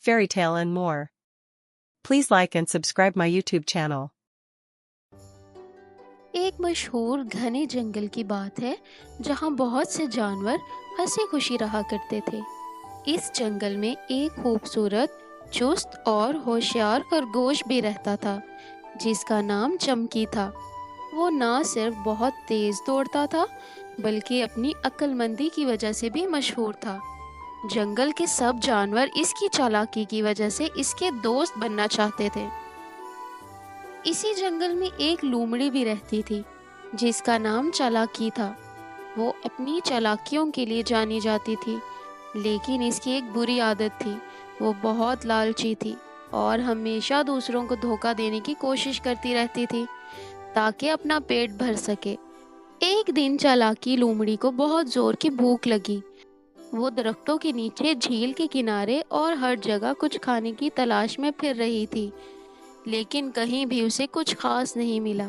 fairy tale and more. Please like and subscribe my YouTube channel. ایک مشہور گھنے جنگل کی بات ہے جہاں بہت سے جانور ہنسی خوشی رہا کرتے تھے۔ اس جنگل میں ایک خوبصورت، چست اور ہوشیار خرگوش بھی رہتا تھا جس کا نام چمکی تھا۔ وہ نہ صرف بہت تیز دوڑتا تھا بلکہ اپنی عقل مندی کی وجہ سے بھی مشہور تھا۔ جنگل کے سب جانور اس کی چالاکی کی وجہ سے اس کے دوست بننا چاہتے تھے۔ اسی جنگل میں ایک لومڑی بھی رہتی تھی جس کا نام چالاکی تھا۔ وہ اپنی چالاکیوں کے لیے جانی جاتی تھی، لیکن اس کی ایک بری عادت تھی۔ وہ بہت لالچی تھی اور ہمیشہ دوسروں کو دھوکہ دینے کی کوشش کرتی رہتی تھی تاکہ اپنا پیٹ بھر سکے۔ ایک دن چالاکی لومڑی کو بہت زور کی بھوک لگی۔ وہ درختوں کے نیچے، جھیل کے کنارے اور ہر جگہ کچھ کھانے کی تلاش میں پھر رہی تھی، لیکن کہیں بھی اسے کچھ خاص نہیں ملا۔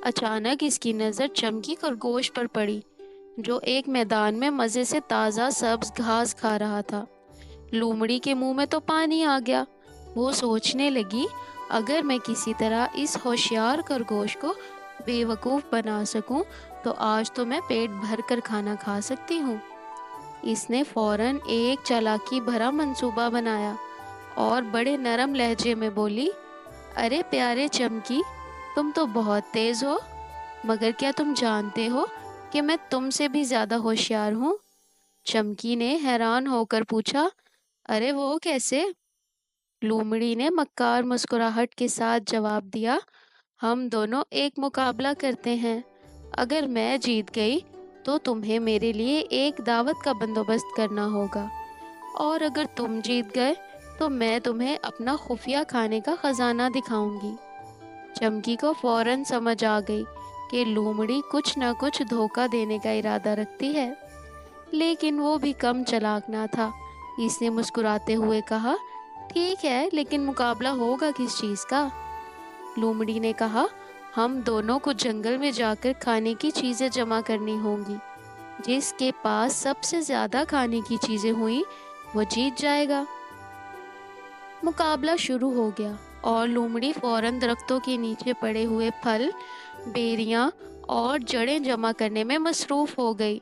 اچانک اس کی نظر چمکی خرگوش پر پڑی جو ایک میدان میں مزے سے تازہ سبز گھاس کھا رہا تھا۔ لومڑی کے منہ میں تو پانی آ گیا۔ وہ سوچنے لگی، اگر میں کسی طرح اس ہوشیار خرگوش کو بے وقوف بنا سکوں تو آج تو میں پیٹ بھر کر کھانا کھا سکتی ہوں۔ اس نے فوراً ایک چالاکی بھرا منصوبہ بنایا اور بڑے نرم لہجے میں بولی، ارے پیارے چمکی، تم تو بہت تیز ہو، مگر کیا تم جانتے ہو کہ میں تم سے بھی زیادہ ہوشیار ہوں؟ چمکی نے حیران ہو کر پوچھا، ارے وہ کیسے؟ لومڑی نے مکار مسکراہٹ کے ساتھ جواب دیا، ہم دونوں ایک مقابلہ کرتے ہیں۔ اگر میں جیت گئی تو تمہیں میرے لیے ایک دعوت کا بندوبست کرنا ہوگا، اور اگر تم جیت گئے تو میں تمہیں اپنا خفیہ کھانے کا خزانہ دکھاؤں گی۔ چمکی کو فوراً سمجھ آ گئی کہ لومڑی کچھ نہ کچھ دھوکہ دینے کا ارادہ رکھتی ہے، لیکن وہ بھی کم چالاک نہ تھا۔ اس نے مسکراتے ہوئے کہا، ٹھیک ہے، لیکن مقابلہ ہوگا کس چیز کا؟ لومڑی نے کہا، ہم دونوں کو جنگل میں جا کر کھانے کی چیزیں جمع کرنی ہوں گی۔ جس کے پاس سب سے زیادہ کھانے کی چیزیں ہوئیں وہ جیت جائے گا۔ مقابلہ شروع ہو گیا اور لومڑی فوراً درختوں کے نیچے پڑے ہوئے پھل، بیریاں اور جڑیں جمع کرنے میں مصروف ہو گئی۔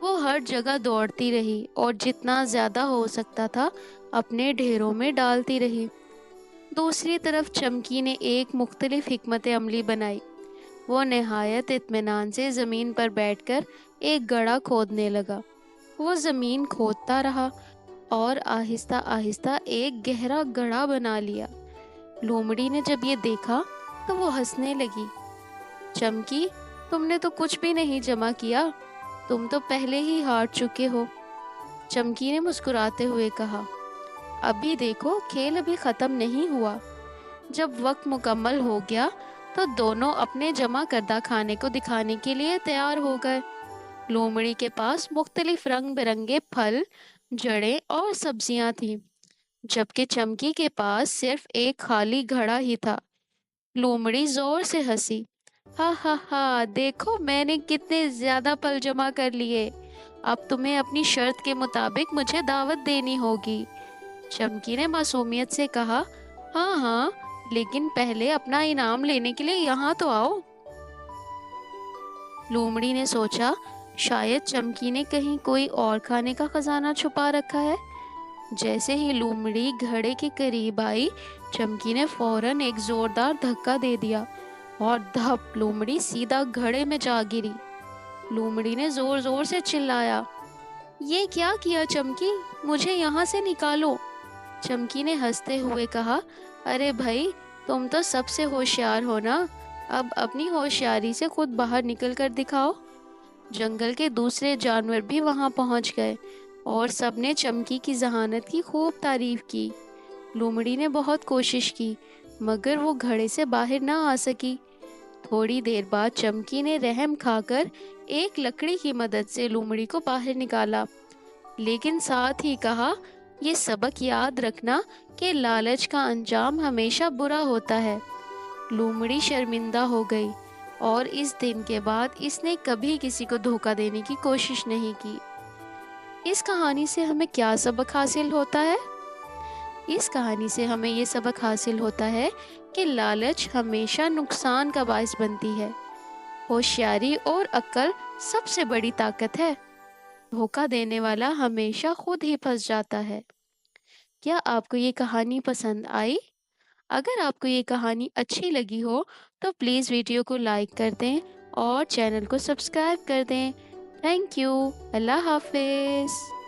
وہ ہر جگہ دوڑتی رہی اور جتنا زیادہ ہو سکتا تھا اپنے ڈھیروں میں ڈالتی رہی۔ دوسری طرف چمکی نے ایک مختلف حکمت عملی بنائی۔ وہ نہایت اطمینان سے زمین پر بیٹھ کر ایک گڑھا کھودنے لگا۔ وہ زمین کھودتا رہا اور آہستہ آہستہ ایک گہرا گڑھا بنا لیا۔ لومڑی نے جب یہ دیکھا تو وہ ہنسنے لگی، چمکی، تم نے تو کچھ بھی نہیں جمع کیا، تم تو پہلے ہی ہار چکے ہو۔ چمکی نے مسکراتے ہوئے کہا، ابھی دیکھو، کھیل ابھی ختم نہیں ہوا۔ جب وقت مکمل ہو گیا تو دونوں اپنے جمع کردہ کھانے کو دکھانے کے لیے تیار ہو گئے۔ لومڑی کے پاس مختلف رنگ برنگے پھل، جڑیں اور سبزیاں تھیں، جبکہ چمکی کے پاس صرف ایک خالی گھڑا ہی تھا۔ لومڑی زور سے ہنسی، ہا ہا ہا، دیکھو میں نے کتنے زیادہ پھل جمع کر لیے، اب تمہیں اپنی شرط کے مطابق مجھے دعوت دینی ہوگی۔ چمکی نے معصومیت سے کہا، ہاں ہاں، لیکن پہلے اپنا انعام لینے کے لیے یہاں تو آؤ۔ لومڑی نے سوچا، شاید چمکی نے کہیں کوئی اور کھانے کا خزانہ چھپا رکھا ہے۔ جیسے ہی لومڑی گھڑے کے قریب آئی، چمکی نے فوراً ایک زوردار دھکا دے دیا اور دھپ، لومڑی سیدھا گھڑے میں جا گری۔ لومڑی نے زور زور سے چلایا، یہ کیا کیا چمکی، مجھے یہاں سے نکالو۔ چمکی نے ہنستے ہوئے کہا، ارے بھائی، تم تو سب سے ہوشیار ہو نا، اب اپنی ہوشیاری سے خود باہر نکل کر دکھاؤ۔ جنگل کے دوسرے جانور بھی وہاں پہنچ گئے اور سب نے چمکی کی ذہانت کی خوب تعریف کی۔ لومڑی نے بہت کوشش کی مگر وہ گھڑے سے باہر نہ آ سکی۔ تھوڑی دیر بعد چمکی نے رحم کھا کر ایک لکڑی کی مدد سے لومڑی کو باہر نکالا، لیکن ساتھ ہی کہا، یہ سبق یاد رکھنا کہ لالچ کا انجام ہمیشہ برا ہوتا ہے۔ لومڑی شرمندہ ہو گئی اور اس دن کے بعد اس نے کبھی کسی کو دھوکہ دینے کی کوشش نہیں کی۔ اس کہانی سے ہمیں کیا سبق حاصل ہوتا ہے؟ اس کہانی سے ہمیں یہ سبق حاصل ہوتا ہے کہ لالچ ہمیشہ نقصان کا باعث بنتی ہے۔ ہوشیاری اور عقل سب سے بڑی طاقت ہے۔ دھوکہ دینے والا ہمیشہ خود ہی پھنس جاتا ہے۔ کیا آپ کو یہ کہانی پسند آئی؟ اگر آپ کو یہ کہانی اچھی لگی ہو تو پلیز ویڈیو کو لائک کر دیں اور چینل کو سبسکرائب کر دیں۔ Thank you. اللہ حافظ۔